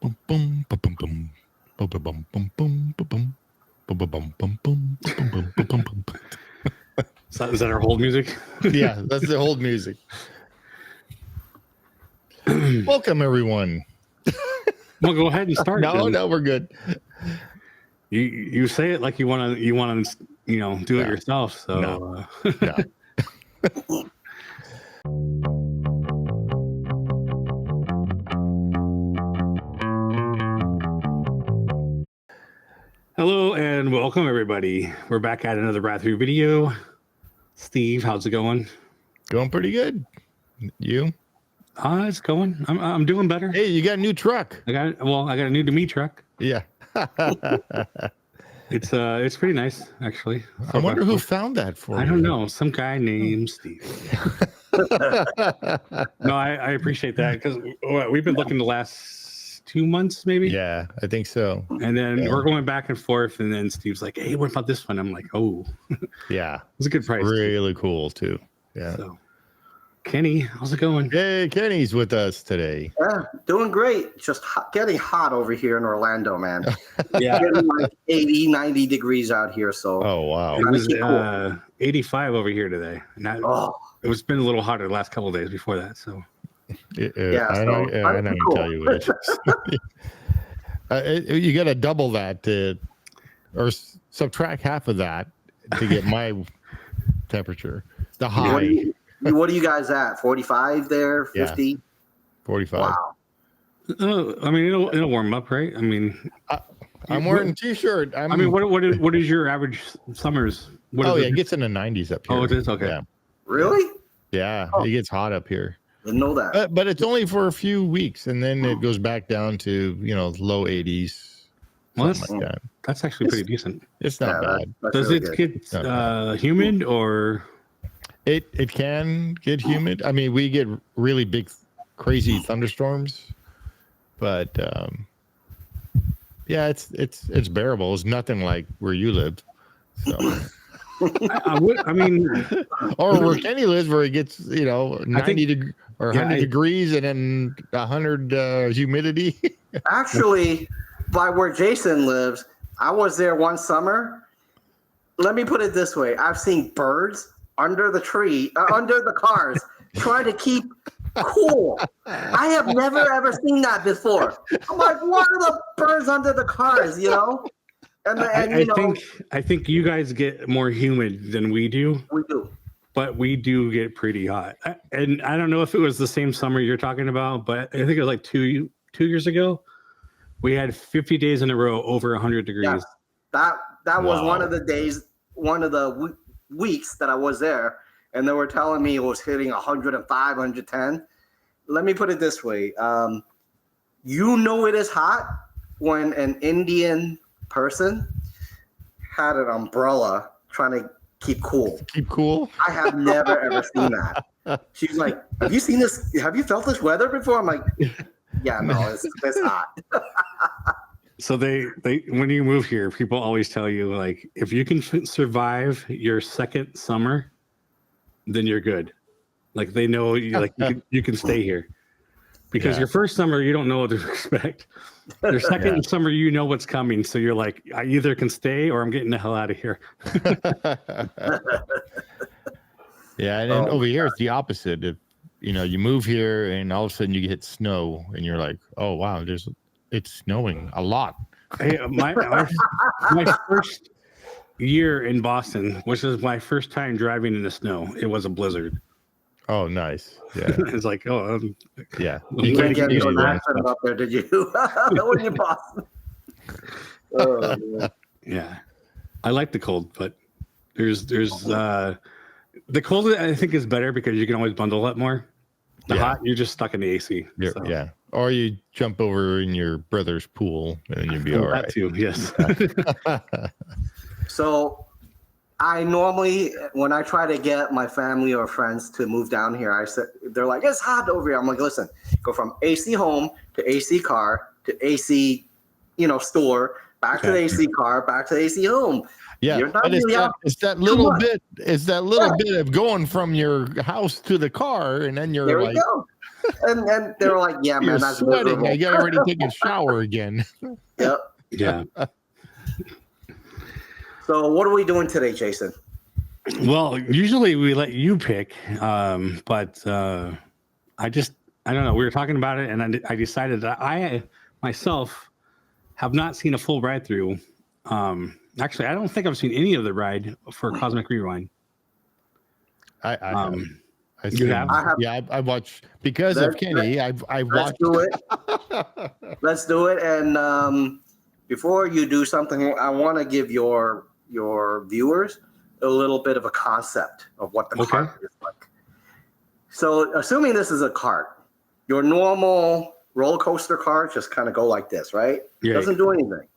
Is that our hold music? Yeah, that's the hold music. Welcome, everyone. Well, go ahead and start. No, we're good. You say it like you want to do it yourself. So No. Hello and welcome, everybody. We're back at another Thru video. Steve, how's it going? Going pretty good. You? It's going. I'm doing better. Hey, you got a new truck. I got a new to me truck. Yeah. It's pretty nice, actually. I wonder who found that for you. I don't know. Some guy named Steve. No, I appreciate that because we've been looking the last 2 months, maybe. Yeah, I think so. And then we're going back and forth, and then Steve's like, "Hey, what about this one?" I'm like, "Oh, yeah, it's a good price. Really cool too." Yeah. So, Kenny, how's it going? Hey, Kenny's with us today. Yeah, doing great. Just getting hot over here in Orlando, man. Yeah, getting like 80, 90 degrees out here. So, oh wow, it was 85 over here today. It's been a little hotter the last couple of days before that. So, I don't even tell you what it is. You got to double that or subtract half of that to get my temperature. The high. What are you guys at? 45 there? 50? Yeah, 45. Wow. I mean, it'll warm up, right? I mean, I'm wearing a t-shirt. What is your average summers? It gets in the 90s up here. Oh, it is? Okay. Yeah. Really? Yeah, It gets hot up here. Didn't know that. But it's only for a few weeks, and then it goes back down to low 80s. Well, that's actually pretty decent. It's not bad. Does it get humid or? It can get humid. I mean, we get really big, crazy thunderstorms, but it's bearable. It's nothing like where you live. So. I mean, or where Kenny lives, where it gets 90 or 100 degrees and then 100 humidity. Actually, by where Jason lives, I was there one summer. Let me put it this way: I've seen birds under the tree, under the cars, trying to keep cool. I have never ever seen that before. I'm like, what are the birds under the cars? And I think you guys get more humid than we do. We do. But we do get pretty hot. And I don't know if it was the same summer you're talking about, but I think it was like two years ago. We had 50 days in a row over 100 degrees. Yeah, that was one of the days, one of the weeks that I was there. And they were telling me it was hitting 105, 110. Let me put it this way. It is hot when an Indian person had an umbrella trying to keep cool. Keep cool? I have never ever seen that. She's like, have you seen this? Have you felt this weather before? I'm like, yeah, no, it's hot. So they when you move here, people always tell you, like, if you can survive your second summer, then you're good. Like, they know you can stay here. Because your first summer, you don't know what to expect. Your second summer, you know what's coming. So you're like, I either can stay or I'm getting the hell out of here. Yeah, and then over here, it's the opposite. If you move here and all of a sudden you get snow and you're like, oh, wow, it's snowing a lot. Hey, my first year in Boston, which is my first time driving in the snow, it was a blizzard. Oh, nice. Yeah. It's like, yeah. You can't get an accent up there, did you? When you're Boston. Yeah. I like the cold, but there's the cold I think is better because you can always bundle up more. The hot, you're just stuck in the AC. So. Yeah. Or you jump over in your brother's pool and you'll be all right. That too, yes. So I normally, when I try to get my family or friends to move down here, they're like, it's hot over here. I'm like, listen, go from AC home to AC car to AC, store, back to the AC car, back to the AC home. Yeah, You're not but really out it's that too little much. bit. It's that little bit of going from your house to the car, and then There you're we like, go. And they were like, yeah, you're man, that's sweating. miserable. You got to already take a shower again. Yep. Yeah. So what are we doing today, Jason? Well, usually we let you pick, but I don't know. We were talking about it, and I decided that I myself have not seen a full ride through. Actually, I don't think I've seen any of the ride for Cosmic Rewind. I have. You have? I have. Yeah, I watched because of Kenny. I Let's watched. do it. Let's do it. And before you do something, I want to give your viewers a little bit of a concept of what the cart is like. So, assuming this is a cart, your normal roller coaster cart just kind of go like this, right? Yeah. Doesn't do anything.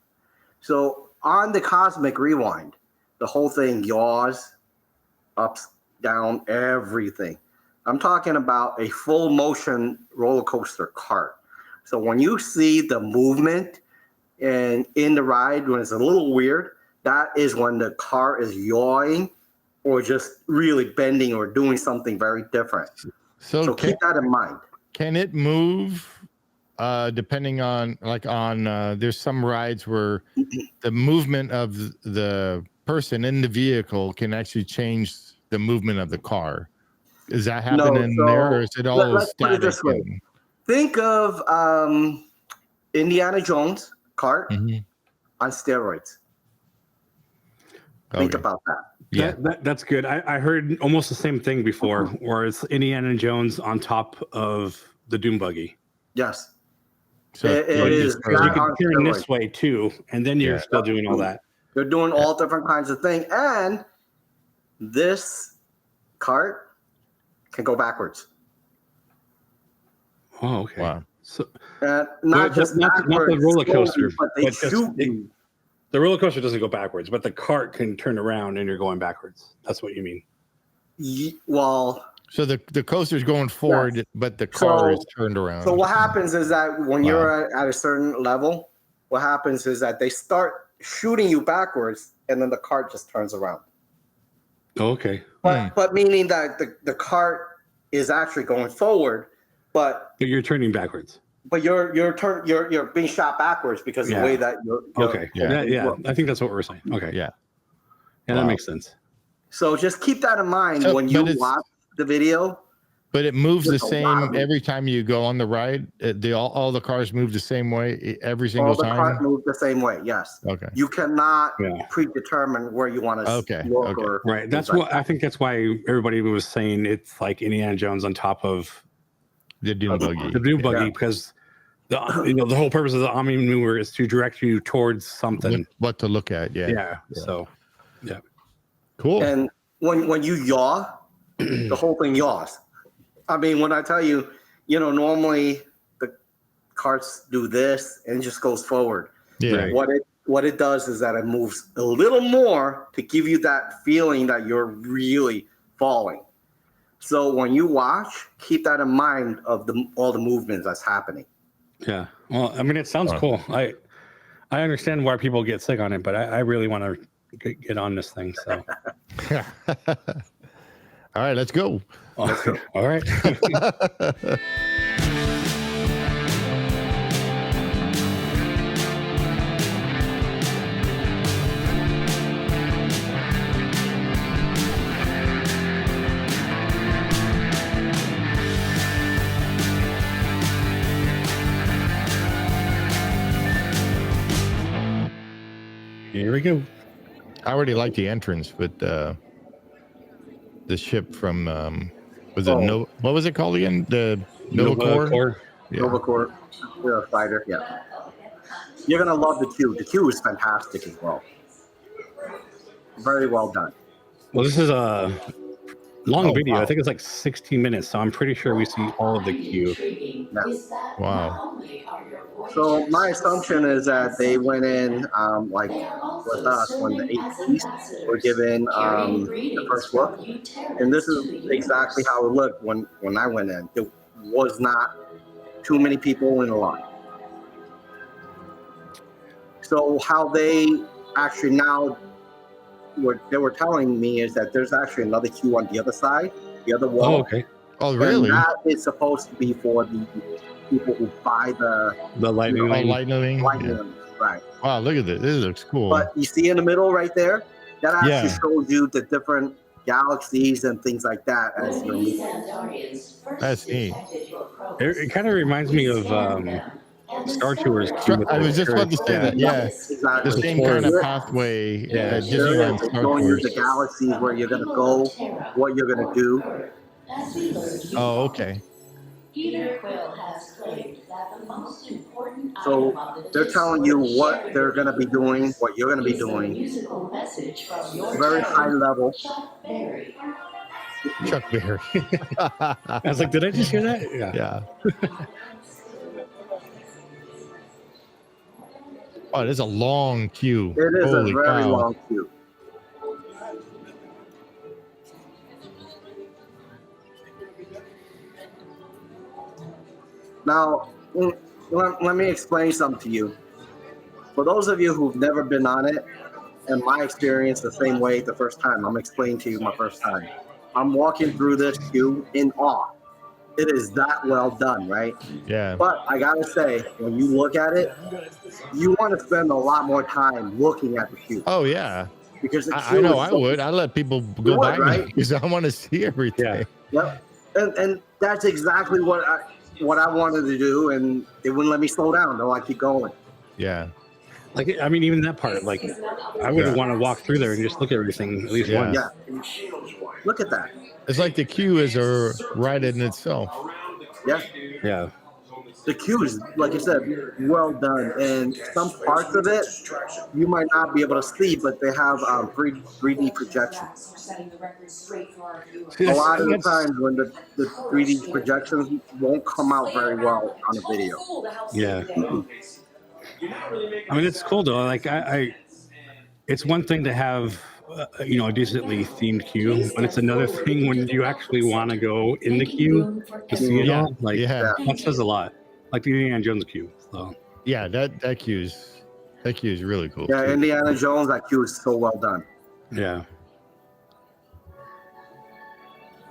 So on the Cosmic Rewind, the whole thing yaws, ups, down, everything. I'm talking about a full motion roller coaster cart. So when you see the movement and in the ride, when it's a little weird, that is when the car is yawing or just really bending or doing something very different. So keep that in mind. Can it move depending on there's some rides where the movement of the person in the vehicle can actually change the movement of the car? Is that happening there, or is it all let's static? put it this way. Think of Indiana Jones cart on steroids. Think about that. Yeah, that's good. I heard almost the same thing before, where it's Indiana Jones on top of the Doom Buggy. Yes. So it is. You can turn this way too, and then you're still doing all that. They're doing all different kinds of things, and this cart can go backwards. Oh, okay. Wow. So not the roller coaster, but they shoot you. The roller coaster doesn't go backwards, but the cart can turn around and you're going backwards. That's what you mean. Well, so the coaster's going forward, but the car is turned around. So what happens is that when you're at a certain level, what happens is that they start shooting you backwards, and then the cart just turns around. Okay. But meaning that the cart is actually going forward, but you're turning backwards. But you're being shot backwards because of the way that you're okay. Yeah. I think that's what we're saying. Okay. Yeah. That makes sense. So just keep that in mind when you watch the video. But it moves the same every time you go on the ride. All the cars move the same way every single time. All the cars move the same way. Yes. Okay. You cannot predetermine where you want to look. Or right. That's what I think. That's why everybody was saying it's like Indiana Jones on top of the Doom Buggy. The Doom Buggy, because the whole purpose of the Omni Mover is to direct you towards something. What to look at? Yeah. So, cool. And when you yaw, the whole thing yaws. I mean, when I tell you, normally the carts do this and it just goes forward. Yeah. What it does is that it moves a little more to give you that feeling that you're really falling. So when you watch, keep that in mind of all the movements that's happening. Yeah. Well, I mean, it sounds cool. I understand why people get sick on it, but I really want to get on this thing. So. All right, let's go. All right. Here we go. I already like the entrance with the ship from what was it called again? The Nova Corps? Yeah. Nova Corps. You're a fighter. Yeah. You're gonna love the queue. The queue is fantastic as well. Very well done. Well, this is a long video. Wow. I think it's like 16 minutes, so I'm pretty sure we see all of the queue. Yeah. Wow. So my assumption is that they went in like with us when the 8 pieces were given the first look, and this is exactly how it looked when I went in. It was not too many people in the line. So how they actually now they were telling me is that there's actually another queue on the other side, the other wall. Oh, okay. Oh, really? And that is supposed to be for the people who buy the lightning Oh, lane. lightning. lightning, Yeah. right? Wow, look at this. This looks cool. But you see in the middle right there, that actually Yeah. shows you the different galaxies and things like that as you're moving. That's neat. It kind of reminds me of Star Tours. I was just about to say that. Yeah, Exactly. the same kind of pathway Yeah. that There Disneyland is. They Star show you Tours. the galaxies where you're gonna go, what you're gonna do. Oh, okay. Peter Quill has claimed that the most important So item on the they're disc telling you was what shared they're gonna be doing, what you're gonna be is the doing. musical message from your Very high chairman, level. Chuck Berry. Chuck Berry. I was like, did I just hear that? Yeah. Yeah. Oh, there's a long queue. It is Holy a very cow. long queue. Now, let me explain something to you. For those of you who've never been on it, and my experience the same way the first time, I'm explaining to you my first time. I'm walking through this queue in awe. It is that well done, right? Yeah. But I gotta say, when you look at it, you want to spend a lot more time looking at the queue. Oh, yeah. Because the I queue know is I so- would. I let people go would, by me right? because I want to see everything. Yeah. Yep. And that's exactly what I wanted to do, and they wouldn't let me slow down. They're like, keep going. Yeah. Like, I mean, even that part, like, I would Yeah. want to walk through there and just look at everything at least Yeah. once. Yeah. Look at that. It's like the queue is a ride in itself. Yeah. Yeah. The queue is, like you said, well done. And some parts of it you might not be able to see, but they have 3D projections. A lot of the times when the 3D projections won't come out very well on a video. Yeah. I mean, it's cool though. Like, I it's one thing to have, a decently themed queue, but it's another thing when you actually want to go in the queue to see it Yeah. all. Like, Yeah. that says a lot. Like the Indiana Jones queue. So, Yeah. That queue is really cool. Yeah, too. Indiana Jones, that queue is so well done. yeah.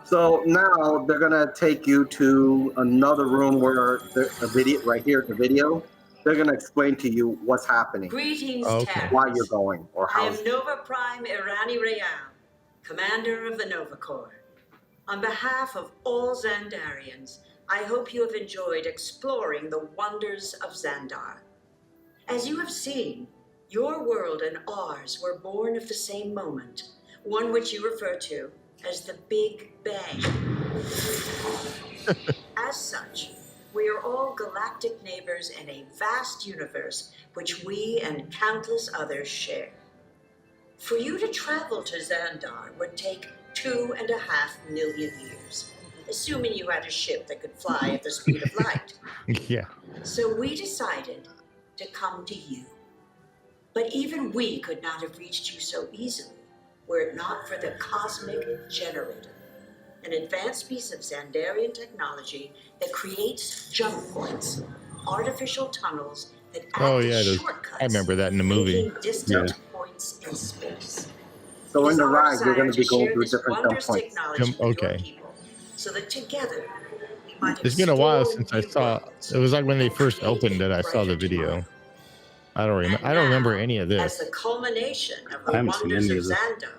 So now they're gonna take you to another room where the video right here, the video, they're gonna explain to you what's happening, Greetings, Okay. Terrans. why you're going, or I how. am Nova Prime Irani Real, commander of the Nova Corps. On behalf of all Xandarians, I hope you have enjoyed exploring the wonders of Xandar. As you have seen, your world and ours were born of the same moment, one which you refer to as the Big Bang. As such, we are all galactic neighbors in a vast universe which we and countless others share. For you to travel to Xandar would take 2.5 million years, assuming you had a ship that could fly at the speed of light. Yeah. So we decided to come to you. But even we could not have reached you so easily were it not for the Cosmic Generator, an advanced piece of Xandarian technology that creates jump points, artificial tunnels that act Oh, yeah, as those- shortcuts, I remember that in the movie. linking distant points in space. So It in is the our ride, you're going desire to be going share through this different jump wondrous points. technology with Okay. your people, so that together we might It's been a while explore since I new saw. worlds It was like when they and first create opened that I saw the brighter video. tomorrow. I don't remember. I don't remember any of As this. the culmination of the I haven't seen wonders any of of this. Xandar,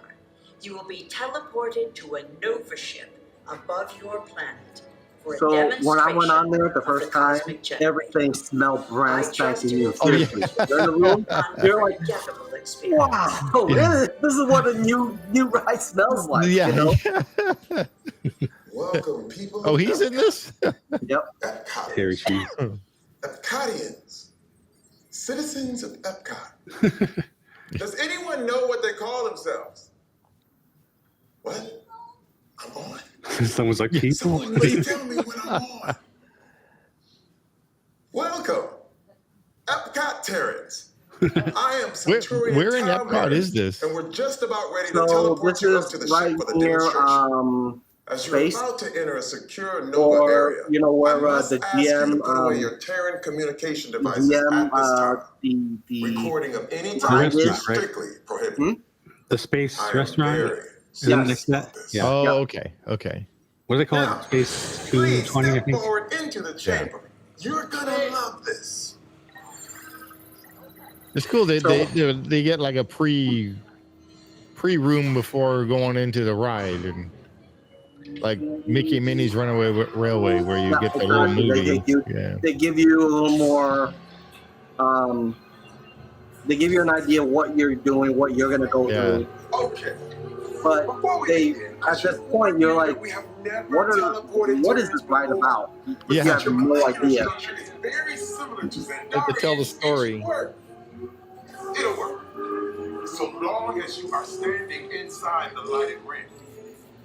you will be teleported to a Nova ship above your planet for a So demonstration when I went on there the of first time, Cosmic Generator. everything smelled brand I trust spanking you new. will Oh, yeah. Seriously, you're in the room, you're like, Unforgettable experience. wow, Yeah. this is what a new ride smells like. Yeah. You know? Welcome, people. Oh, he's in this. Epcot. Terry Cheese. Epcotians, citizens of Epcot. Does anyone know what they call themselves? What? I'm on. Someone's like, people. Someone must tell me when I'm on. Welcome, Epcot Terrans. I am Centurion Where in Tom Epcot Harris, is this? And we're just about ready to So teleport this you up is to the right ship for the near demonstration. As you're space, about to enter a secure Nova or area, you know I where must the ask you to GM, put away your Terran communication the devices GM, at this time. the Recording of any Ride type is is- strictly prohibited. the space I am restaurant. very Isn't it Yes. next to that? Yeah. Oh, Yeah. okay. What do they call Now, it? Space please 220, I step think. forward into the chamber. You're gonna love this. It's cool. They So- they get like a pre room before going into the ride, and like Mickey and Minnie's Runaway Railway, where you Yeah, get the little exactly. movie. They give you a little more. They give you an idea what you're doing, what you're gonna go Yeah. through. Okay. But Before we they, begin, I at should this point, warn you're you like, that we have never what teleported is this terrorists ride before. about? Yeah. You have Your no computer idea. structure is very similar to Have to tell the Zandarian's. story. It should work. It'll work. So long as you are standing inside the lighted ring.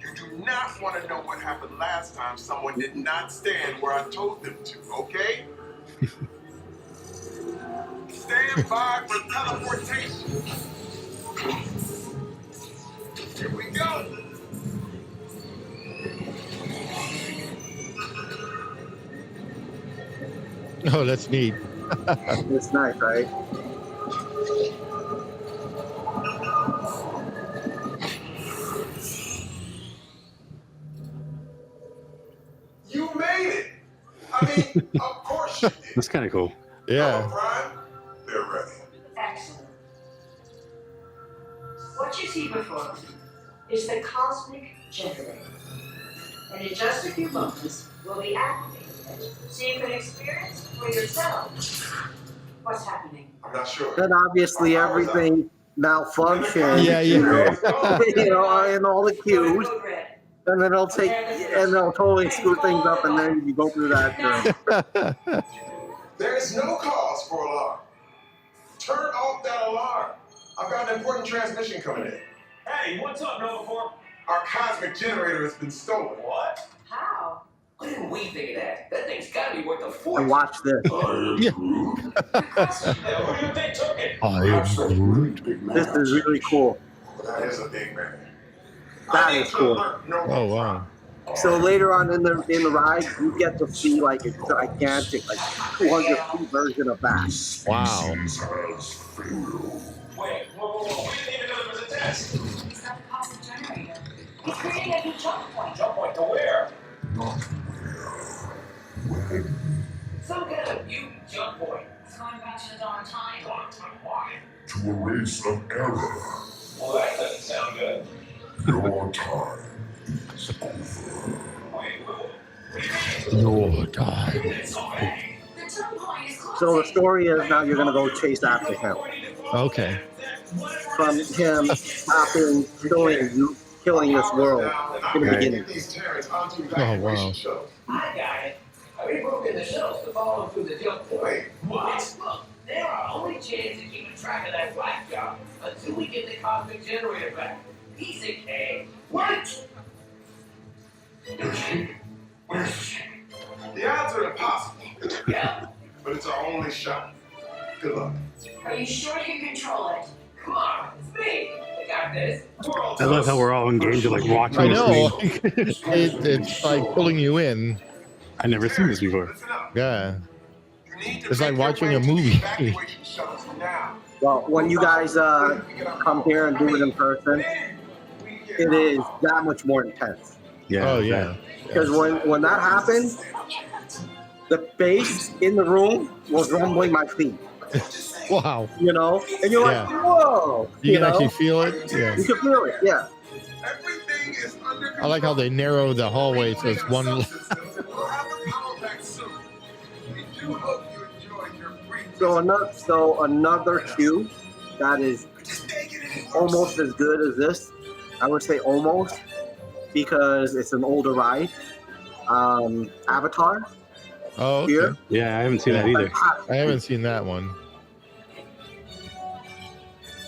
You do not want to know what happened last time someone did not stand where I told them to, okay? Stand by for teleportation. Here we go. Oh, that's neat. It's nice, right? You made it. I mean, of course you did. That's kind of cool. Yeah. Prime, they're ready. Excellent. What you see before you is the cosmic generator. And in just a few moments, we'll be activating it so you can experience for yourself what's happening. I'm not sure. Then obviously everything malfunctions. Yeah. You know, and all the cues, Code red. and then they'll totally screw things up, and then you go through that journey. There is no cause for alarm. Turn off that alarm. I've got an important transmission coming in. Hey, what's up, Nova Corps? Our cosmic generator has been stolen. What? How? Why didn't we figure that? That thing's gotta be worth a And fortune. watch this. Yeah, who do you think took it? This is really cool. That is a big man. That I need is to cool. alert Nova Oh, Prime. wow. So later on in the ride, you get to see like a gigantic, like 200 feet version of that. Wow. Wait, whoa. We didn't even know there was a test. He's got the cosmic generator. He's creating a new jump point. Jump point to where? Some kind of new jump point. It's going back to the dawn of time. Long time, why? To erase an error. Well, that doesn't sound good. Your time is over. Wait, what do you mean? Your time. It's already. The jump point is closing. So the story is now you're gonna go chase after him. Okay. From him stopping killing this world in the Right. beginning. These Terrans onto Oh, wow. evacuation shuttles. I got it. We broke in the shells to follow through the jump point. Wait, What? Look, they're our only chance of keeping track of that black job until we get the cosmic generator back. Piece of cake. What? where's she? The odds are impossible, Yeah. but it's our only shot. Good luck. Are you sure you can control it? Come on, it's me. I got this. I love how we're all engaged in like watching I the know. screen. It's like pulling you in. I've never seen this before. Listen up. Yeah. You need to It's like make your watching way a to the movie. evacuation shuttles now. Well, when you guys come here and do it in person, it is that much more intense. Yeah. Oh, yeah. Because when that happened, the bass in the room was rumbling my feet. Wow. You know, and you're like, Yeah. whoa. You can know? actually feel it. Yeah. You can feel it. Yeah. Everything is under I like how they narrow the hallway so it's one. We'll have the power back soon. We do hope you enjoyed your brief So another cue that is almost as good as this. I would say almost because it's an older ride. Avatar Oh, okay. here. Yeah, I haven't seen that either. I haven't seen that one.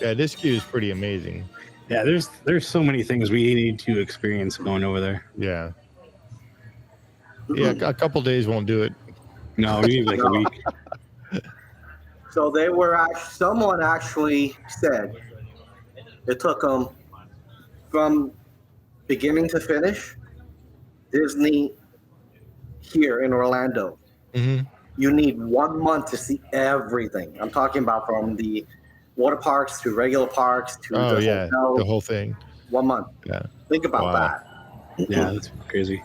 Yeah, this queue is pretty amazing. Yeah, there's so many things we need to experience going over there. Yeah. Yeah, a couple days won't do it. No, we need like a week. So they were someone actually said it took them from beginning to finish. Disney here in Orlando, Mm-hmm. you need 1 month to see everything. I'm talking about from the water parks to regular parks to Oh the yeah, hotel. the whole thing. 1 month. Yeah. Think about Wow. that. Yeah, that's crazy.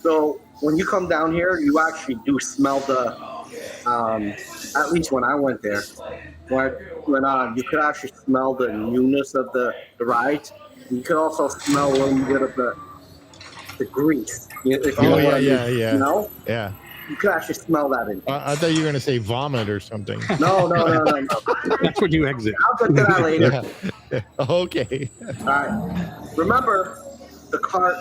So when you come down here, you actually do smell the, at least when I went there, when you could actually smell the newness of the rides. You could also smell a little bit of the grease. If you know what I mean. yeah. You know? Yeah. You could actually smell that in. I thought you were gonna say vomit or something. No. That's when you exit. I'll get to that later. Yeah. Okay. All right. Remember, the cart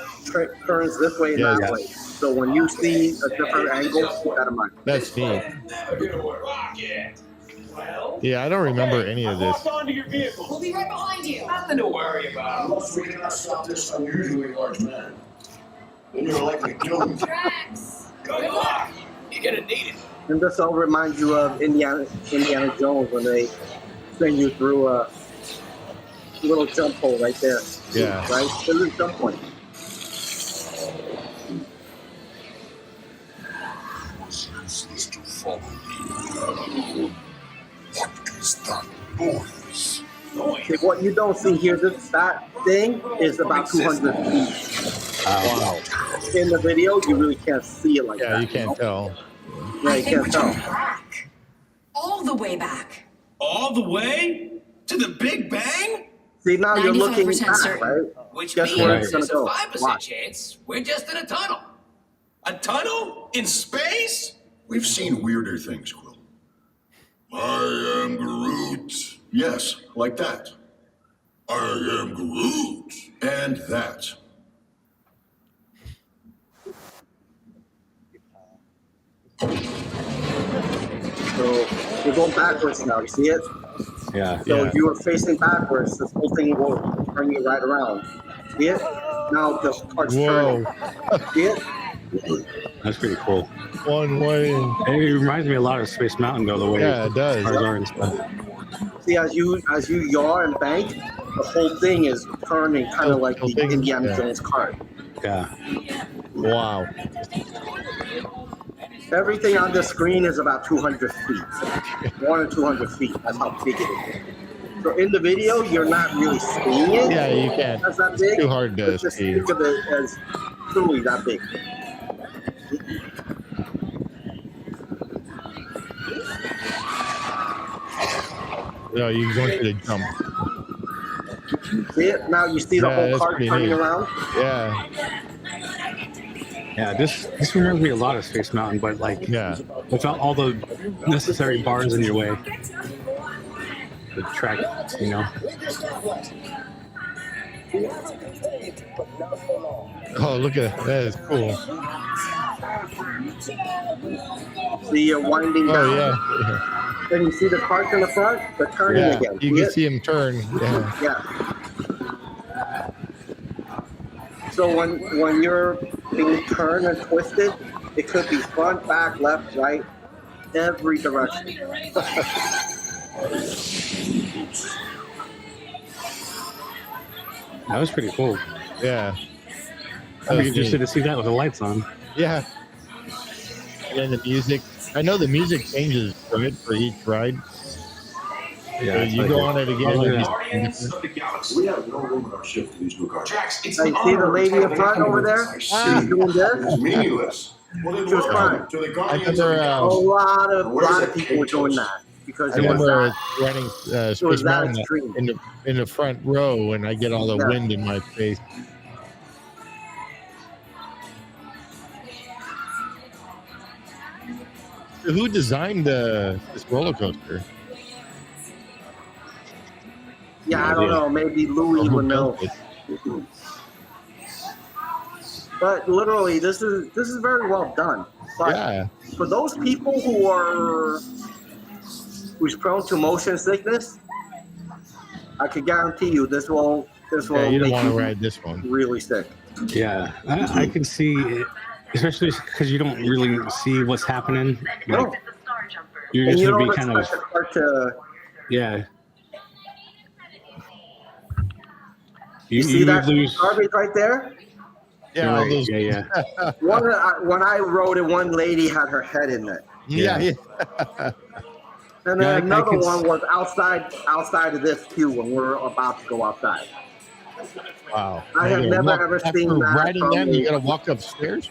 turns this way and Yes. that way. So when you see a different angle, keep that in mind. That's neat. Never gonna work. Rocket. Well, Yeah, I don't remember any of this. hop onto your vehicle. We'll be right behind you. Nothing to worry about. Unless we cannot stop this unusually large man, then you're likely to kill him. Drax. Good luck. You're gonna need it. And this all reminds you of Indiana Jones when they send you through a little jump hole right there. Yeah. Right? There's a jump point. It's useless to follow me. What is that noise? See, what you don't see here, that thing is about 200 feet. Wow. In the video, you really can't see it like Yeah, that. you can't tell. Yeah, I you think we're can't going tell. back. All the way back. All the way to the Big Bang? See, now you're looking 95% back, certain. right? Which Guess means where it's there's a gonna go. 5% Watch. chance we're just in a tunnel. A tunnel? In space? We've seen weirder things, Quill. I am Groot. Yes, like that. I am Groot. And that. So you're going backwards now. You see it? Yeah. So Yeah. you were facing backwards. This whole thing will turn you right around. See it? Now the cart's turning. Whoa. See it? That's pretty cool. One way. It reminds me a lot of Space Mountain, though, the way Yeah, it does. cars are and stuff. See, as you yaw and bank, the whole thing is turning kind of like Whole the thing, Indiana yeah. Jones cart. Yeah. Wow. Everything on the screen is about 200 feet. 1 or 200 feet. That's how big it is. So in the video, you're not really seeing it. Yeah, you can't. That's that big. Too hard to But just see. think of it as truly that big. No, you go to the jump. See it? Now you see the Yeah, whole that's cart pretty turning neat. around. Yeah. Yeah, this reminds me a lot of Space Mountain, but like Yeah. without all the necessary bars in your way. The track, you know. Oh, look at that. That is cool. See you're winding down. Oh, yeah. And you see the cart in the front, but turning Yeah. again. You See can it? see him turn. Yeah. Yeah. So when you're being turned and twisted, it could be front, back, left, right, every direction. That was pretty cool. Yeah. I'm That's interested neat. to see that with the lights on. Yeah. And then the music. I know the music changes right for each ride. Yeah, So it's you like go a- on it again. Oh, it'll yeah. be Guardians different. of the Galaxy. We have no room in our ship for these new cars. Drax, it's Now an you see the honor lady to in tell front the over Emperor there? I She's see. doing It's this. meaningless. Well, then She was welcome crying. to the I Guardians of remember, the A Galaxy. lot of people were doing that because I it was remember that. running was Space that Mountain extreme. in the front row, and I get all the Yeah. wind in my face. Who designed this roller coaster? Yeah, I don't know. Maybe Louis Who would know. built it? But literally, this is very well done. But Yeah, for those people who's prone to motion sickness, I could guarantee you this will yeah. You don't make want to you ride this one. really sick. Yeah, I can see it, especially because you don't really see what's happening. Like, No. you're And just you gonna don't be kind of, expect the cart to. yeah. You see that lose. garbage right there? Yeah, all Right, those, yeah. When I rode it, one lady had her head in it. yeah. And Yeah, I then another could one was outside of this queue when we were about to go outside. Wow. I have never ever seen after that riding from that, you a- got to walk upstairs.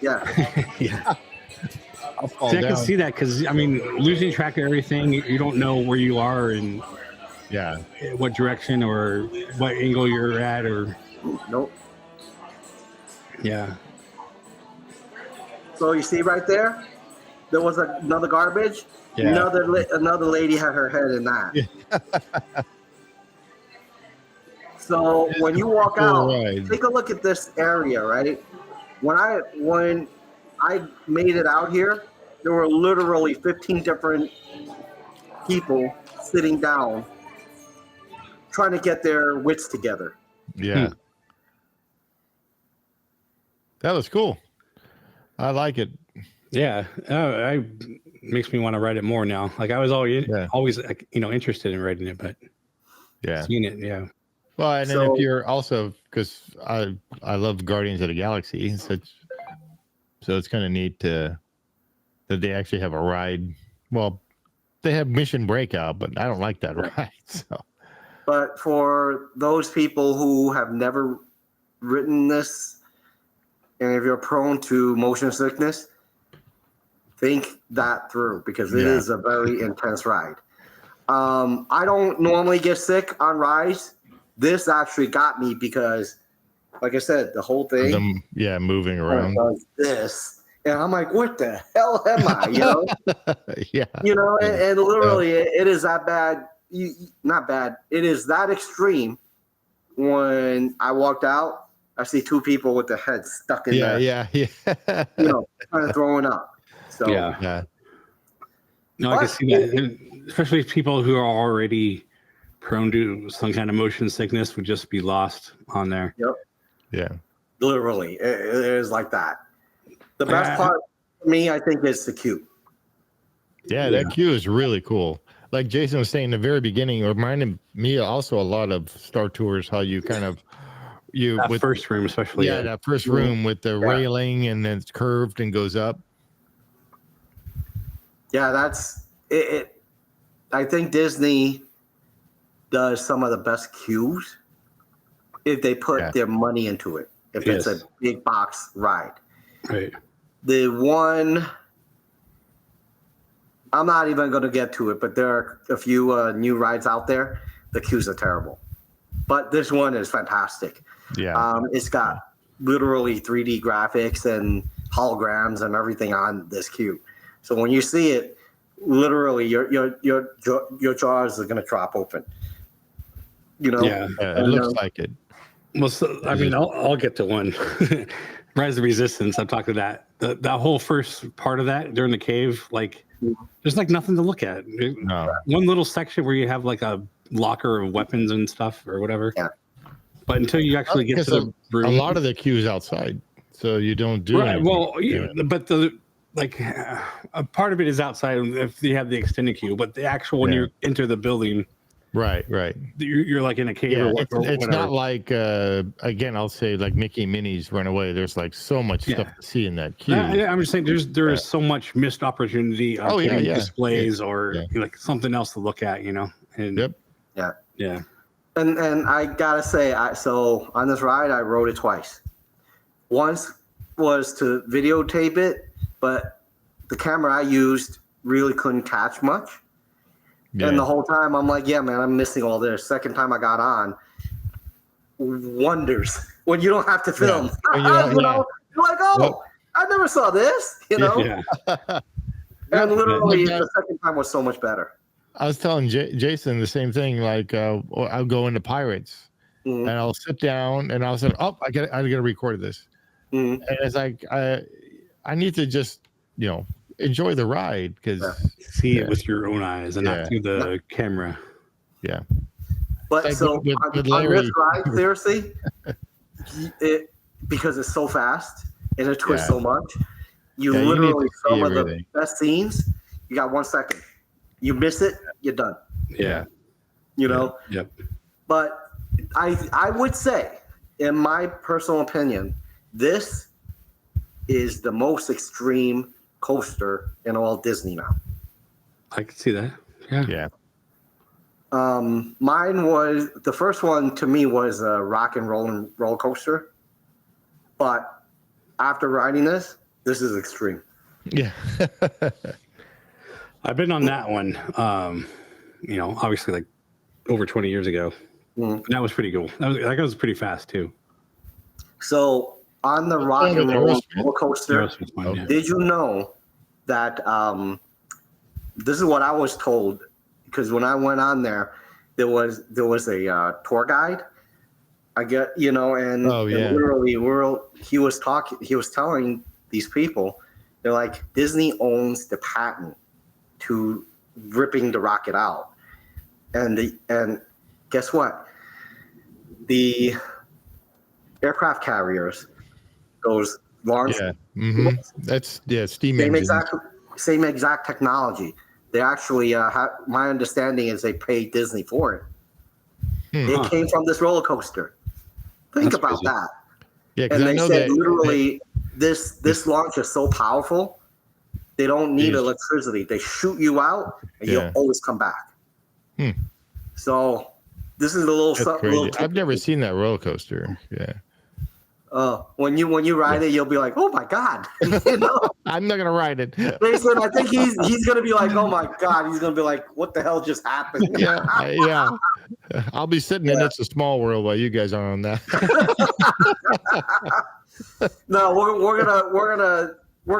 Yeah. Yeah. I'll fall See, I down. can see that because I mean, losing track of everything, you don't know where you are and Yeah. what direction or what angle you're at, or Nope. yeah. So you see right there, there was another garbage. Yeah. Another lady had her head in that. So when you walk out, take a look at this area, right? When I made it out here, there were literally 15 different people sitting down trying to get their wits together. Yeah. That was cool. I like it. Yeah, I makes me want to write it more now. Like I was always like, interested in writing it, but seeing it, yeah. Well, and then if you're also, because I love Guardians of the Galaxy, so it's kind of neat that they actually have a ride. Well, they have Mission Breakout, but I don't like that ride. So, but for those people who have never written this, and if you're prone to motion sickness, think that through because it is a very intense ride. I don't normally get sick on rides. This actually got me because, like I said, the whole thing. Moving around. Does this, and I'm like, what the hell am I? You know? And literally, it is that bad. Not bad. It is that extreme. When I walked out, I see two people with their heads stuck in there. Kind of throwing up. So yeah. No, I can see that, and especially people who are already prone to some kind of motion sickness would just be lost on there. Yep. Yeah. Literally, it is like that. The best part for me, I think, is the queue. Yeah, that queue is really cool. Like Jason was saying in the very beginning, it reminded me also a lot of Star Tours, how you kind of with first room, especially. Yeah, that first room with the railing and then it's curved and goes up. Yeah, that's it. I think Disney does some of the best queues if they put their money into it. If it's a big box ride. Right. The one, I'm not even going to get to it, but there are a few new rides out there. The queues are terrible. But this one is fantastic. Yeah. It's got literally 3D graphics and holograms and everything on this queue. So when you see it, literally your jaws are going to drop open. It looks like it. Well, so, I mean, I'll get to one. Rise of Resistance. I'm talking that that whole first part of that during the cave. Like, there's like nothing to look at. No. One little section where you have like a locker of weapons and stuff or whatever. Yeah. But until you actually get to the room, a lot of the queues outside, so you don't do anything. Well, but a part of it is outside if you have the extended queue, but the actual when you enter the building, right, you're like in a cave. Or it's not like again, I'll say like Mickey and Minnie's Runaway. There's like so much stuff to see in that queue. I'm just saying there is so much missed opportunity on displays or like something else to look at, And yeah. And I gotta say, so on this ride, I rode it twice. Once was to videotape it, but the camera I used really couldn't catch much. Yeah. And the whole time I'm like, yeah, man, I'm missing all this. Second time I got on, wonders when you don't have to film. You're like, oh, I never saw this, Yeah. And literally, the second time was so much better. I was telling Jason the same thing. Like, I'll go into Pirates, and I'll sit down, and I'll say, "Oh, I gotta record this." And it's like I need to just enjoy the ride because see it with your own eyes and not through the camera. Yeah. But like so on this ride, seriously, because it's so fast and it twists so much, you literally some of the best scenes. You got 1 second. You miss it, you're done. Yeah. Yep. But I would say, in my personal opinion, this is the most extreme coaster in all Disney now. I can see that. Yeah. Yeah. Mine was the first one to me was a rock and roller coaster, but after riding this is extreme. Yeah. I've been on that one. Obviously like over 20 years ago. That was pretty cool. That was pretty fast too. So on the rock and roller coaster, Fun, yeah. did you know that this is what I was told? Because when I went on there was a tour guide. I get, and literally he was telling these people, they're like, Disney owns the patent to ripping the rocket out. And guess what? The aircraft carriers, those launch, that's steam same engines. same exact technology. They actually, my understanding is they paid Disney for it. It came from this roller coaster. Think about crazy. that. Yeah, And they said that, literally this launch is so powerful, they don't need electricity. They shoot you out, and you'll always come back. So this is a little something. Crazy. I've never seen that roller coaster. Yeah. When you ride it, you'll be like, oh my God. I'm not gonna ride it. Jason, I think he's gonna be like, oh my God. He's gonna be like, what the hell just happened? Yeah. I'll be sitting in It's a Small World while you guys are on that. No, we're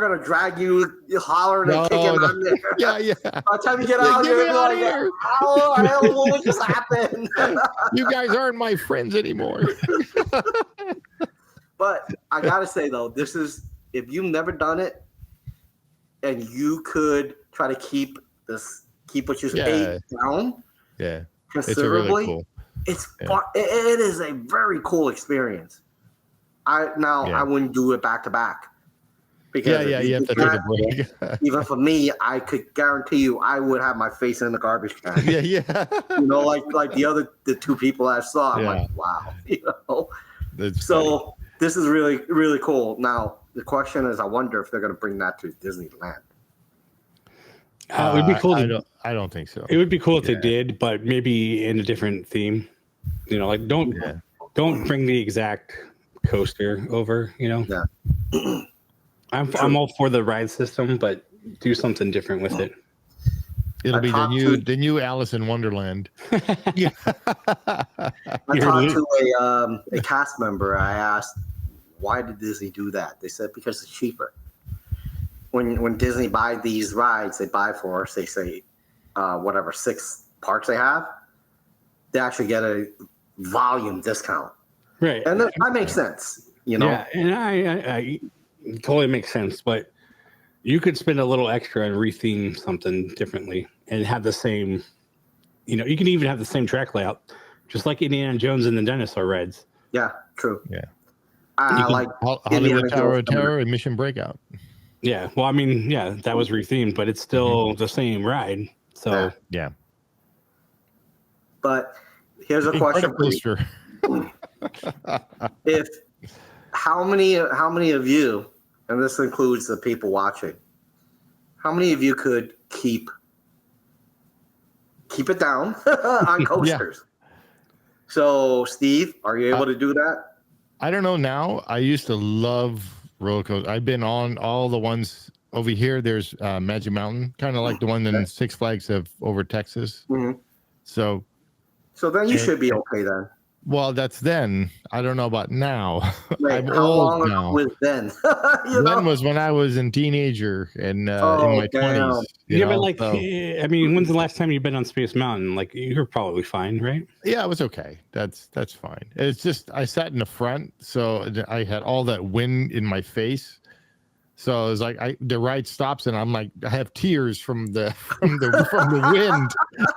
gonna drag you hollering and kicking on there. Yeah. By the time you get out Get there, me you're out like, of here. oh hell, what just happened? You guys aren't my friends anymore. But I gotta say though, this is, if you've never done it, and you could try to keep what you paid down, considerably, it is a very cool experience. I wouldn't do it back to back. Because you have to take a break. Even for me, I could guarantee you I would have my face in the garbage can. Yeah. Like the two people I saw, I'm like, wow. That's so funny. This is really, really cool. Now, the question is, I wonder if they're going to bring that to Disneyland. It would be cool. I don't think so. It would be cool if they did, but maybe in a different theme. Like don't bring the exact coaster over. Yeah. I'm all for the ride system, but do something different with it. It'll be the new Alice in Wonderland. I talked to a cast member. I asked, why did Disney do that? They said because it's cheaper. When Disney buy these rides, they buy for, say, 6 parks they have, they actually get a volume discount. Right. And that makes sense, Yeah, and I totally makes sense, but you could spend a little extra and retheme something differently and have the same, you can even have the same track layout, just like Indiana Jones and the dinosaur rides. Yeah, true. Yeah. I like Hollywood Tower of Terror and Mission Breakout. Yeah. Well, I mean, that was rethemed, but it's still the same ride. So yeah. But here's a question for you. How many of you, and this includes the people watching, how many of you could keep it down on coasters? So, Steve, are you able to do that? I don't know now. I used to love roller coasters. I've been on all the ones over here. There's Magic Mountain, kind of like the one in Six Flags over Texas. Mm-hmm. So then you should be okay then. Well, that's then. I don't know about now. Wait, I'm how old long now. was then? Then was when I was a teenager and in my 20s. I mean, when's the last time you've been on Space Mountain? Like, you're probably fine, right? Yeah, it was okay. That's fine. It's just I sat in the front, so I had all that wind in my face. So it was like the ride stops, and I'm like, I have tears from the wind.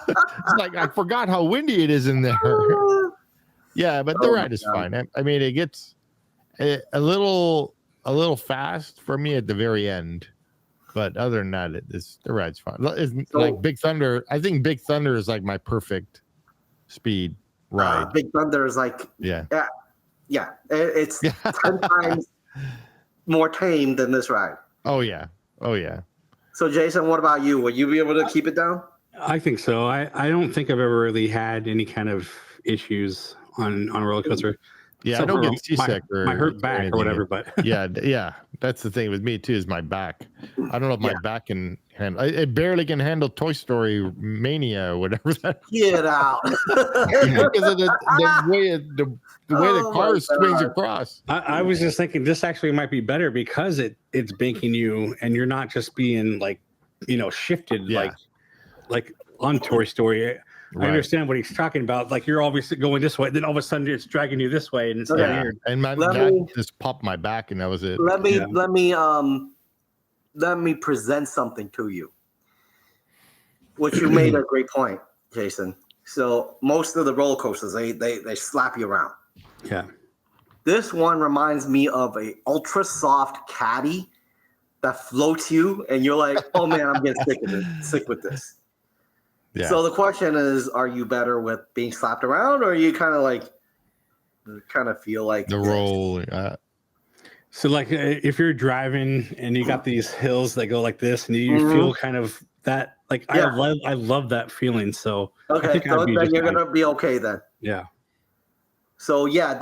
It's like I forgot how windy it is in there. Yeah, but the ride is fine. I mean, it gets a little fast for me at the very end, but other than that, the ride's fine. It's like Big Thunder. I think Big Thunder is like my perfect speed ride. Big Thunder is like it's 10 times more tame than this ride. Oh yeah. Oh yeah. So Jason, what about you? Would you be able to keep it down? I think so. I don't think I've ever really had any kind of issues on a roller coaster. Yeah, I Except don't for get seasick my hurt back or anything. whatever, but yeah. That's the thing with me too, is my back. I don't know if my back can handle. It barely can handle Toy Story Mania or whatever that. Get out. Because of the way the car swings across. I was just thinking this actually might be better because it's banking you and you're not just being like, shifted like on Toy Story. I understand what he's talking about. Like you're always going this way, then all of a sudden it's dragging you this way, and it's weird. And my dad just popped my back, and that was it. Let me present something to you. Which you made a great point, Jason. So most of the roller coasters, they slap you around. Yeah. This one reminds me of a ultra soft caddy that floats you, and you're like, oh man, I'm getting sick with this. Yeah. So the question is, are you better with being slapped around, or are you kind of feel like the roll? So like if you're driving and you got these hills that go like this, and you feel kind of that, like I love that feeling. So okay, so then you're gonna be okay then. Yeah. So yeah,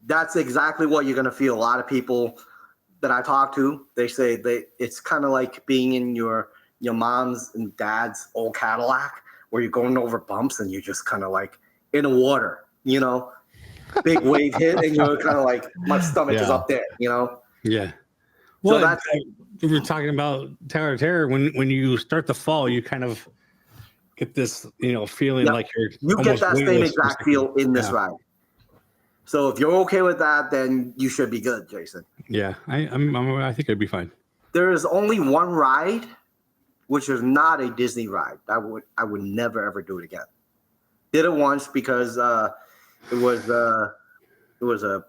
that's exactly what you're gonna feel. A lot of people that I talk to, they say it's kind of like being in your mom's and dad's old Cadillac, where you're going over bumps and you're just kind of like in the water, big wave hit, and you're kind of like, my stomach is up there, Yeah. Well, so that's we're talking about Tower of Terror. When you start to fall, you kind of get this, feeling like you get that same exact feel in this ride. So if you're okay with that, then you should be good, Jason. Yeah, I think I'd be fine. There is only one ride, which is not a Disney ride. I would never ever do it again. Did it once because it was a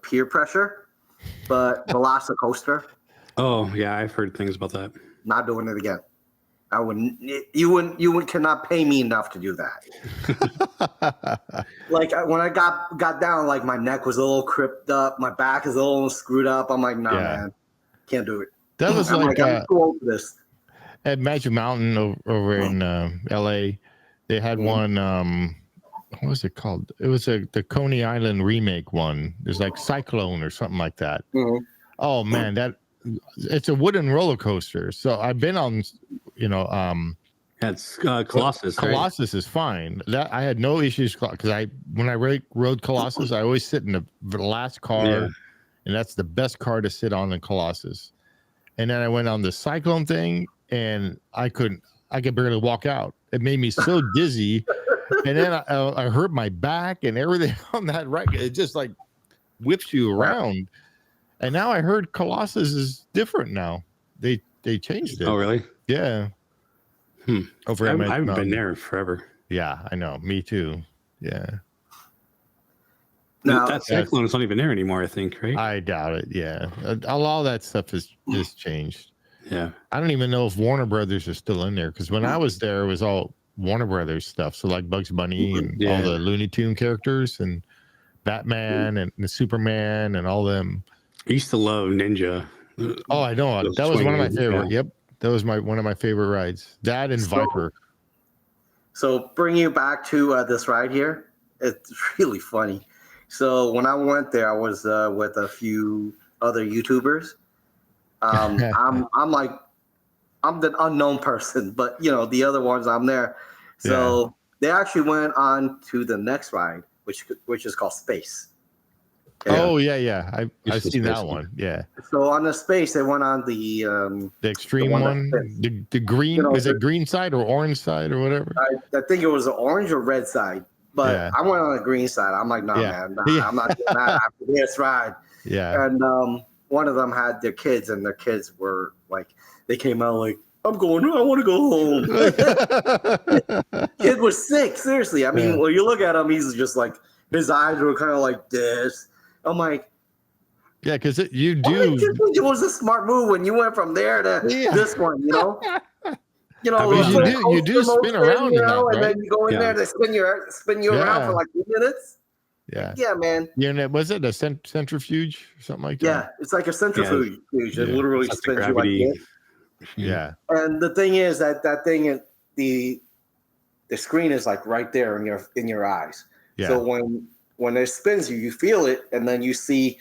peer pressure, but Velocicoaster. Oh yeah, I've heard things about that. Not doing it again. I wouldn't. You cannot pay me enough to do that. Like when I got down, like my neck was a little crimped up, my back is a little screwed up. I'm like, no, man, can't do it. That was I'm too old for this. At Magic Mountain over in LA, they had one. What was it called? It was the Coney Island remake one. There's like Cyclone or something like that. Mm-hmm. Oh man, it's a wooden roller coaster. So I've been on, that's Colossus. Colossus is fine. That I had no issues because when I rode Colossus, I always sit in the last car, and that's the best car to sit on in Colossus. And then I went on the Cyclone thing, and I could barely walk out. It made me so dizzy, and then I hurt my back and everything on that ride. It just like whips you around. And now I heard Colossus is different now. They changed it. Oh really? Yeah. Over I haven't been there forever. Yeah, I know. Me too. Yeah. Now, that Cyclone is not even there anymore, I think, right? I doubt it. Yeah. A lot of that stuff has changed. Yeah. I don't even know if Warner Brothers is still in there, because when I was there, it was all Warner Brothers stuff. So like Bugs Bunny and all the Looney Tune characters and Batman and the Superman and all them. I used to love Ninja. Oh, I know. That was one of my favorite. Yep. That was one of my favorite rides. That and Viper. So bring you back to this ride here. It's really funny. So when I went there, I was with a few other YouTubers. I'm the unknown person, but the other ones, I'm there. So they actually went on to the next ride, which is called Space. Yeah. Oh yeah. I've seen that one. Yeah. So on the Space, they went on the extreme one, the green. Is it green side or orange side or whatever? I think it was the orange or red side, but I went on the green side. I'm like, no, man, I'm not doing that after this ride. Yeah. And one of them had their kids, and their kids were like, they came out like, I want to go home. Kid was sick, seriously. I mean, when you look at him, he's just like, his eyes were kind of like this. I'm like, yeah, because you do. It was a smart move when you went from there to this one, you do spin around, and then you go in there, they spin you around for like 2 minutes. Yeah. Yeah, man. Yeah, was it a centrifuge or something like that? Yeah, it's like a centrifuge. It Yeah. literally Sets of spins you like gravity. this. Yeah. And the thing is that thing, the screen is like right there in your eyes. Yeah. So when it spins you, you feel it, and then you see,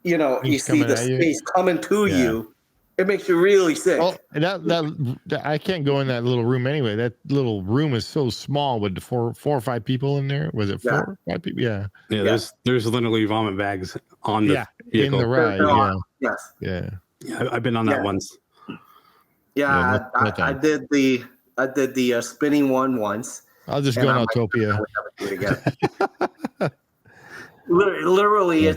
you He's see coming the at you. space coming to Yeah. you. It makes you really sick. Oh, and that I can't go in that little room anyway. That little room is so small with the four or five people in there. Was it 4 Yeah. or 5 people? Yeah. Yeah, there's literally vomit bags on the in vehicle. the ride. They're Yeah. on. Yes. Yeah. Yeah, I've been on that Yeah. once. Yeah, no I did the spinning one once. I'll just and go in I'm like, Autopia. I would never do it again. Literally,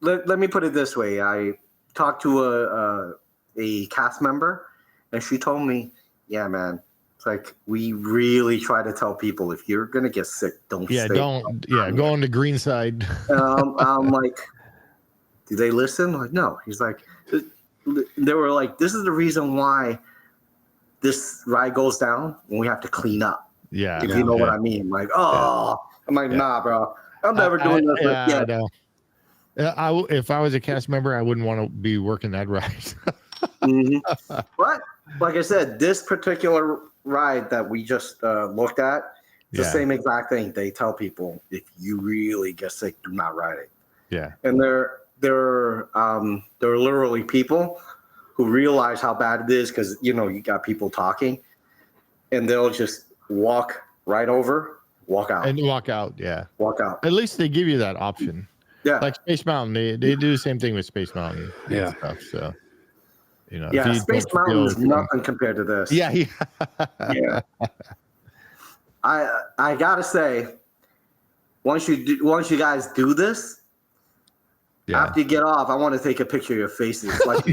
let me put it this way. I talked to a cast member, and she told me, "Yeah, man, it's like we really try to tell people if you're gonna get sick, don't stay." Go on the green side. I'm like, do they listen? Like, no. He's like, they were like, this is the reason why this ride goes down when we have to clean up. Yeah. If you know what I mean. Like, I'm like, nah, bro. I'm never doing this. I know. If I was a cast member, I wouldn't want to be working that ride. But like I said, this particular ride that we just looked at, it's the same exact thing. They tell people if you really get sick, do not ride it. Yeah. And there are literally people who realize how bad it is because you got people talking, and they'll just walk right over, walk out, And walk out. Yeah. walk out. At least they give you that option. Yeah, Like Space Mountain, they do the same thing with Space Mountain. and Yeah. Stuff, so if yeah. you Space don't Mountain is feel- nothing compared to this. Yeah. Yeah. I gotta say, once you guys do this, Yeah. after you get off, I want to take a picture of your faces. Like,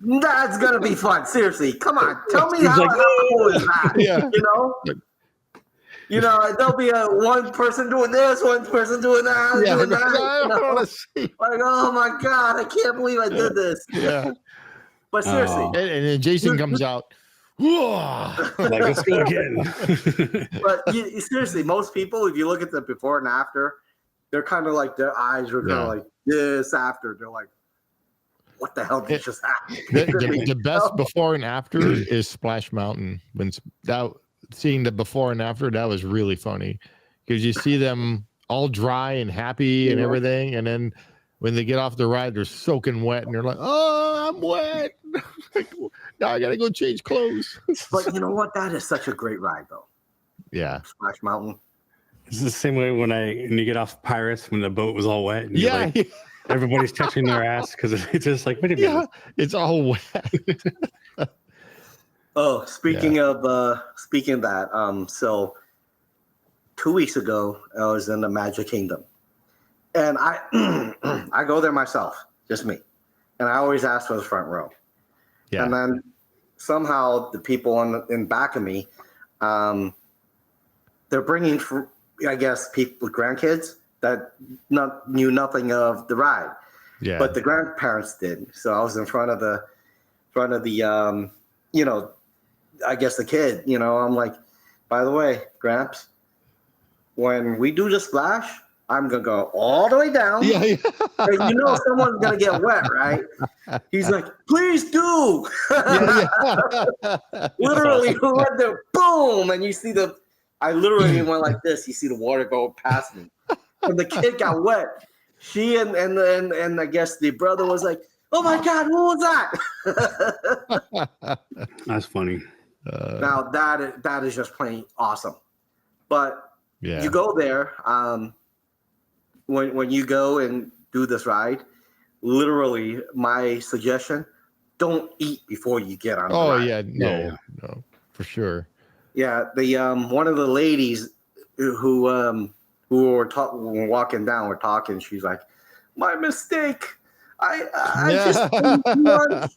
that's gonna be fun. Seriously, come on, tell me how cool is that? Yeah. There'll be one person doing this, one person doing that, Yeah. doing that. I want to see. Like, oh my god, I can't believe I did this. Yeah. But seriously, And then Jason comes out. Whoa. Like, let's go again. but seriously, most people, if you look at the before and after, they're kind of like their eyes are kind of like this after. They're like, what the hell did just happen? The best before and after is Splash Mountain. Seeing the before and after, that was really funny because you see them all dry and happy and everything, and then when they get off the ride, they're soaking wet, and they're like, "Oh, I'm wet. Now I gotta go change clothes." But you know what? That is such a great ride, though. Yeah. Splash Mountain. It's the same way when you get off Pirates when the boat was all wet. And you're Yeah. like, everybody's touching their ass because it's just like, wait a minute. Yeah. It's all wet. Oh, speaking of that, so 2 weeks ago I was in the Magic Kingdom, and I go there myself, just me, and I always ask for the front row. Yeah. And then somehow the people in back of me, they're bringing, I guess, people with grandkids that knew nothing of the ride. Yeah. But the grandparents did. So I was in front of the I guess the kid, I'm like, by the way, Gramps, when we do the splash, I'm going to go all the way down. Yeah. And someone's going to get wet, right? He's like, please do. Literally went there, boom. And you see I literally went like this. You see the water go past me. And the kid got wet. She and I guess the brother was like, oh my God, what was that? That's funny. Now that is just plain awesome. But you go there, when you go and do this ride, literally my suggestion, don't eat before you get on the ride. No, for sure. Yeah, the one of the ladies who were walking down, were talking. She's like, "My mistake. I just ate lunch.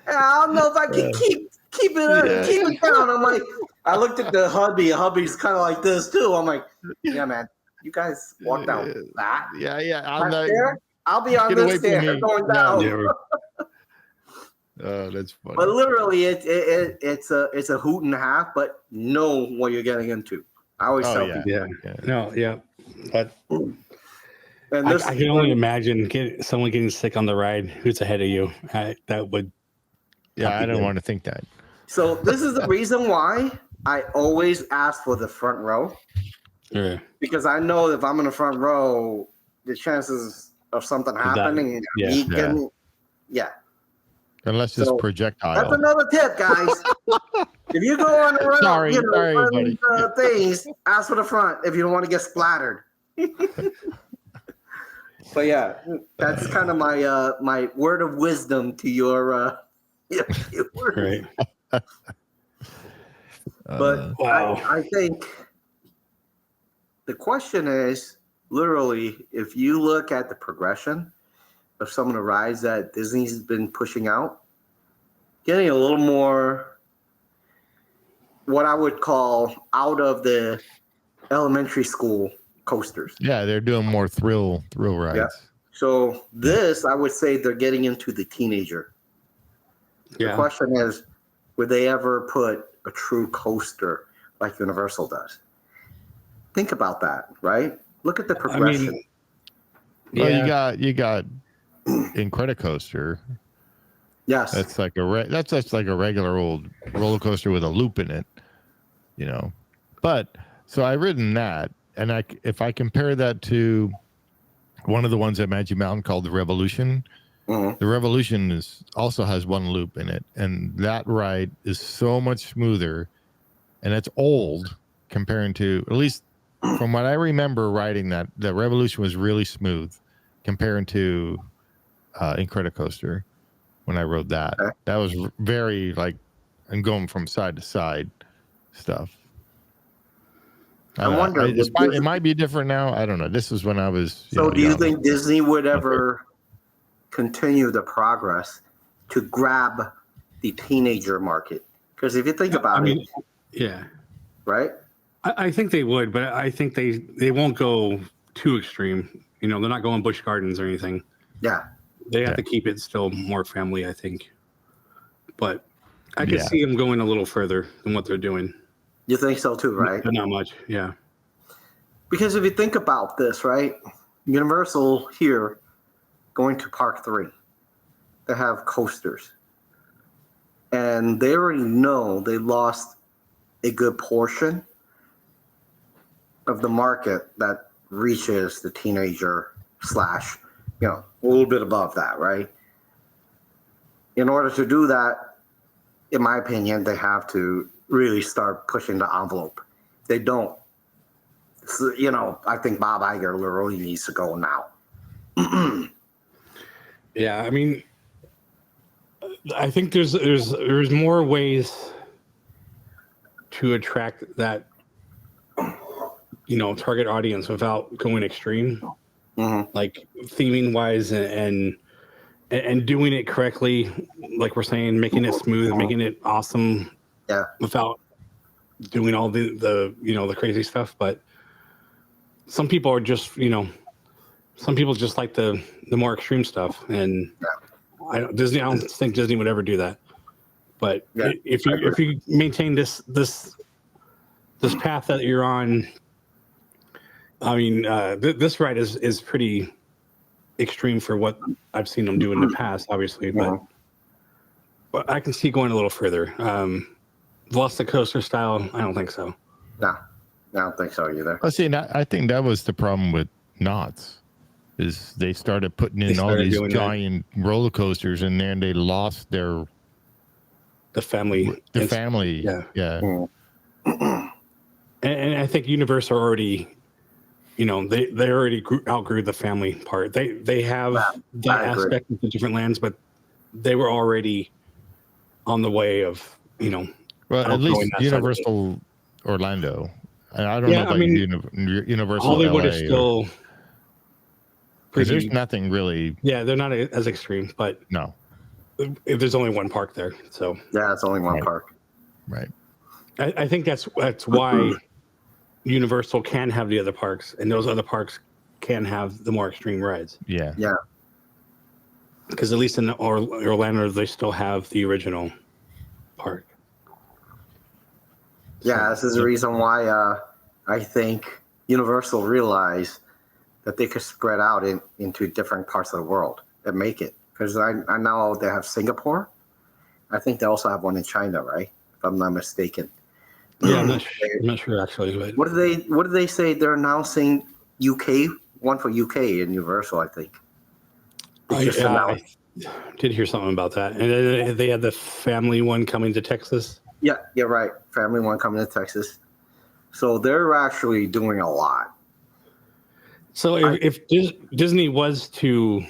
I don't know if I can keep it down." I'm like, I looked at the hubby. Hubby's kind of like this too. I'm like, yeah, man, you guys walk down that. Yeah. I'll be on this stair going down. That's funny. But literally, it's a hoot and a half. But know what you're getting into. I always Oh, tell yeah. people. Yeah. No. Yeah. But And this I can only imagine someone getting sick on the ride who's ahead of you. That would. Yeah, I be don't good. want to think that. So this is the reason why I always ask for the front row, Yeah. because I know if I'm in the front row, the chances of something happening, yeah. me getting, Unless it's So, projectile. that's another tip, guys. If you go on the road, Sorry, one of buddy. these things, ask for the front if you don't want to get splattered. But yeah, that's kind of my my word of wisdom to your viewers. Right. But Wow. I think the question is literally, if you look at the progression of some of the rides that Disney's been pushing out, getting a little more what I would call out of the elementary school coasters. Yeah, they're doing more thrill rides. Yeah. So this, I would say they're getting into the teenager. Yeah. The question is, would they ever put a true coaster like Universal does? Think about that, right? Look at the progression. I mean, Well, you got Incredicoaster. Yes. That's like that's just like a regular old roller coaster with a loop in it, But so I've ridden that, and if I compare that to one of the ones at Magic Mountain called the Revolution, the Revolution also has one loop in it, and that ride is so much smoother, and it's old comparing to, at least from what I remember riding that, the Revolution was really smooth comparing to Incredicoaster. When I rode that, that was very and going from side to side stuff. I wonder. It might be different now. I don't know. This is when I was. Do you think Disney would ever continue the progress to grab the teenager market? Because if you think about it, yeah, right? I think they would, but I think they won't go too extreme. They're not going Busch Gardens or anything. Yeah. They have to keep it still more family, I think. But I could see them going a little further than what they're doing. You think so too, right? But not much, yeah. Because if you think about this, right? Universal here going to Park 3. They have coasters. And they already know they lost a good portion of the market that reaches the teenager / a little bit above that, right? In order to do that, in my opinion, they have to really start pushing the envelope. They don't. So, I think Bob Iger really needs to go now. Yeah, I mean, I think there's more ways to attract that, target audience without going extreme. Like theming wise and doing it correctly, like we're saying, making it smooth, making it awesome, without doing all the crazy stuff. But some people are just some people just like the more extreme stuff, and I don't think Disney would ever do that. But if you maintain this path that you're on. I mean, this ride is pretty extreme for what I've seen them do in the past, obviously, but I can see going a little further. Velocicoaster style, I don't think so. No, I don't think so either. Well, see, I think that was the problem with Knott's, is they started putting in all these giant roller coasters, and then they lost the family. Yeah. And I think Universal already. They already outgrew the family part. They have that aspect of the different lands, but they were already on the way of, Well, at least Universal Orlando. I don't know about Universal Hollywood LA is still because there's nothing really. Yeah, they're not as extreme, but no, there's only one park there, so it's only one park. Right. I think that's why. Universal can have the other parks, and those other parks can have the more extreme rides. Yeah. Because at least in Orlando, they still have the original park. Yeah, this is the reason why I think Universal realized that they could spread out into different parts of the world and make it. Because I know they have Singapore. I think they also have one in China, right? If I'm not mistaken. Yeah, I'm not sure actually. But What do they say? They're announcing UK, one for UK in Universal, I think. They just announced. I did hear something about that. And then they had the family one coming to Texas. Yeah, you're right. Family one coming to Texas. So they're actually doing a lot. So if Disney was to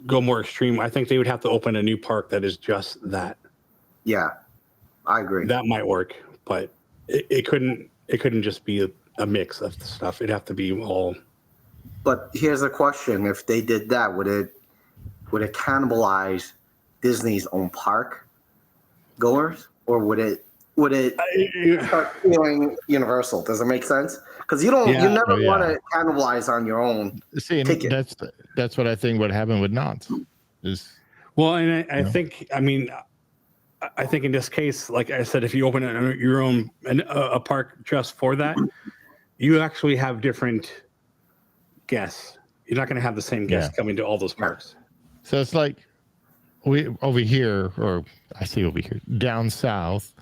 go more extreme, I think they would have to open a new park that is just that. Yeah, I agree. That might work, but it couldn't just be a mix of stuff. It'd have to be all. But here's a question: if they did that, would it cannibalize Disney's own park goers, or would it start feeling Universal? Does it make sense? Because you never want to cannibalize on your own. See, and that's what I think would happen with Knott's. Well, and I think, I mean, I think in this case, like I said, if you open your own a park just for that, you actually have different guests. You're not going to have the same guests coming to all those parks. So it's like we over here, or I say over here, down south.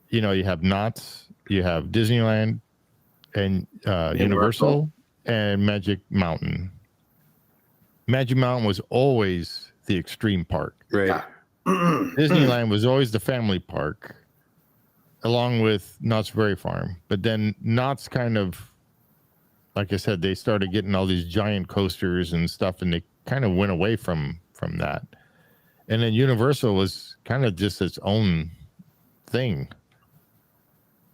You know, you have Knott's, you have Disneyland, and Universal, and Magic Mountain. Magic Mountain was always the extreme park. Right. Disneyland was always the family park, along with Knott's Berry Farm. But then Knott's kind of, like I said, they started getting all these giant coasters and stuff, and they kind of went away from that. And then Universal was kind of just its own thing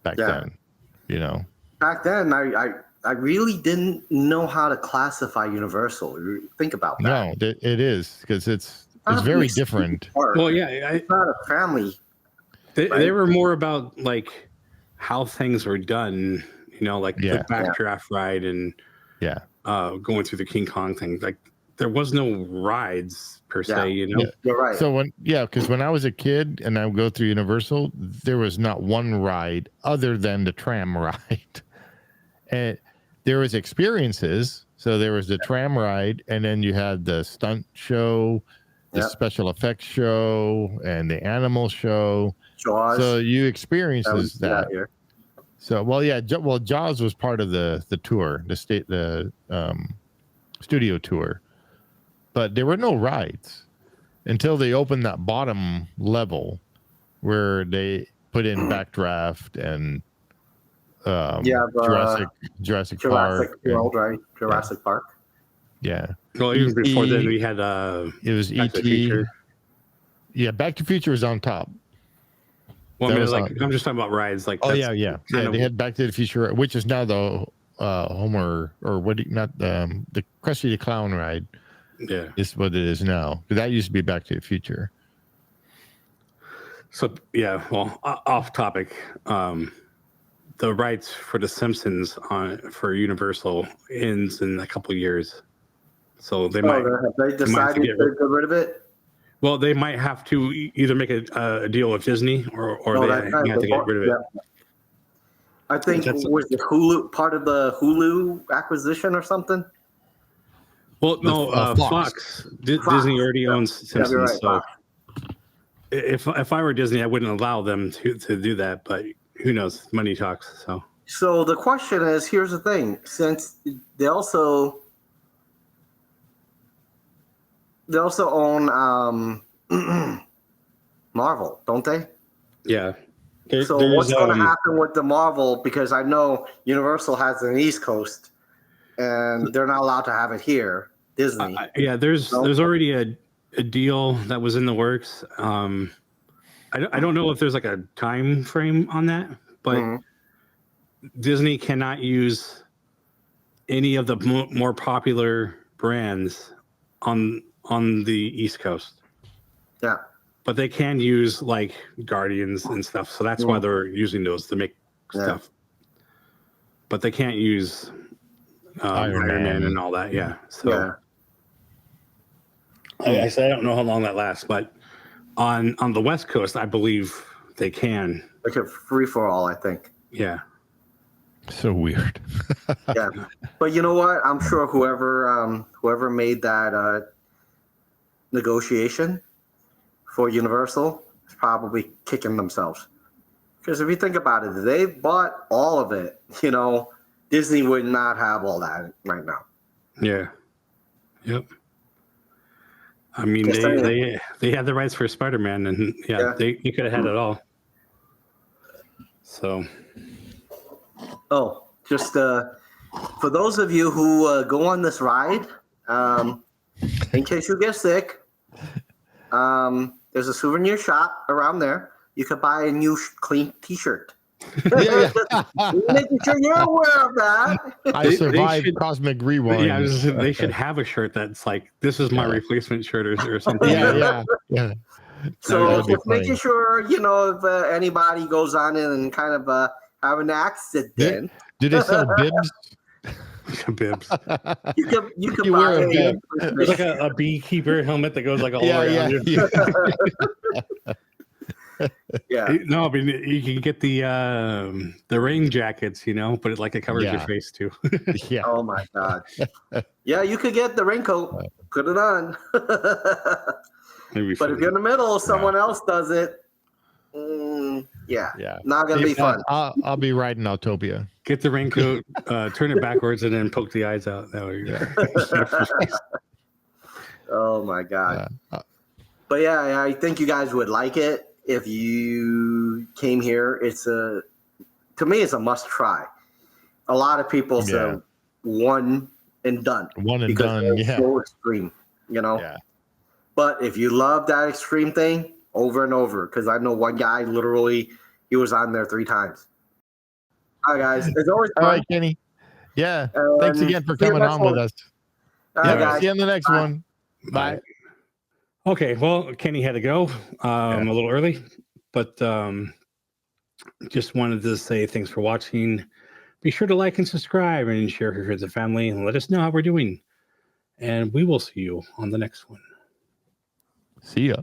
back then, you know. Back then, I really didn't know how to classify Universal. Think about that. No, it is, because it's very different. Well, yeah, it's not a family. They were more about like how things were done, you know, like the backdraft ride and going through the King Kong thing. Like there was no rides per se, you know. You're right. So because when I was a kid and I would go through Universal, there was not one ride other than the tram ride. And there was experiences. So there was the tram ride, and then you had the stunt show, the special effects show, and the animal show. Jaws. So you experiences that. So Jaws was part of the tour, the studio tour, but there were no rides until they opened that bottom level where they put in Backdraft and Jurassic Park, World, right? Jurassic Park. Yeah. Well, even before then, we had it was E.T. Yeah, Back to the Future was on top. Well, I mean, I'm just talking about rides. Like, they had Back to the Future, which is now the Homer, or the Krusty the Clown ride. Yeah, is what it is now. But that used to be Back to the Future. So off topic. The rights for The Simpsons for Universal ends in a couple of years, so they might. Have they decided to get rid of it? Well, they might have to either make a deal with Disney or they have to get rid of it. I think was the Hulu part of the Hulu acquisition or something. Well, no, Fox. Disney already owns Simpsons. Right, so if I were Disney, I wouldn't allow them to do that. But who knows? Money talks. So the question is, here's the thing: since they also own Marvel, don't they? Yeah. So what's going to happen with the Marvel? Because I know Universal has an East Coast, and they're not allowed to have it here. Disney. There's already a deal that was in the works. I don't know if there's like a time frame on that, but Disney cannot use any of the more popular brands on the East Coast. Yeah. But they can use like Guardians and stuff. So that's why they're using those to make stuff. But they can't use Iron Man and all that. Yeah. So I don't know how long that lasts, but on the West Coast, I believe they can. Like a free for all, I think. Yeah. So weird. Yeah, but you know what? I'm sure whoever made that negotiation for Universal is probably kicking themselves. Because if you think about it, if they bought all of it, Disney would not have all that right now. Yeah. Yep. I mean, Just saying. they had the rights for Spider-Man, and Yeah. you could have had it all. So. Oh, just for those of you who go on this ride, in case you get sick, there's a souvenir shop around there. You could buy a new clean T-shirt. Yeah. Making sure you're aware of that. I survived Cosmic Rewind. Yeah, they should have a shirt that's like, this is my replacement shirt or something. Yeah. So That'd be just funny. making sure, if anybody goes on it and kind of have an accident. Do they sell bibs? Bibs. You can You buy wear a bib. There's like a beekeeper helmet that goes like all the way around you. Yeah. No, I mean you can get the rain jackets, but it covers your face too. Yeah. Oh my God. Yeah, you could get the raincoat. Put it on. But if you're in the middle, someone else does it. Not gonna be fun. I'll be riding Autopia. Get the raincoat, turn it backwards, and then poke the eyes out. That way. Oh my God. But yeah, I think you guys would like it if you came here. To me, it's a must try. A lot of people say one and done. One and because done. it's Yeah. so extreme, Yeah. But if you love that extreme thing, over and over, because I know one guy literally, he was on there 3 times. All right, guys. It's always fun. All right, Kenny. Yeah. Thanks again for coming on with us. All right, guys. See you on the next one. Bye. Okay, well, Kenny had to go a little early, but just wanted to say thanks for watching. Be sure to like and subscribe and share with your friends and family, and let us know how we're doing. And we will see you on the next one. See ya.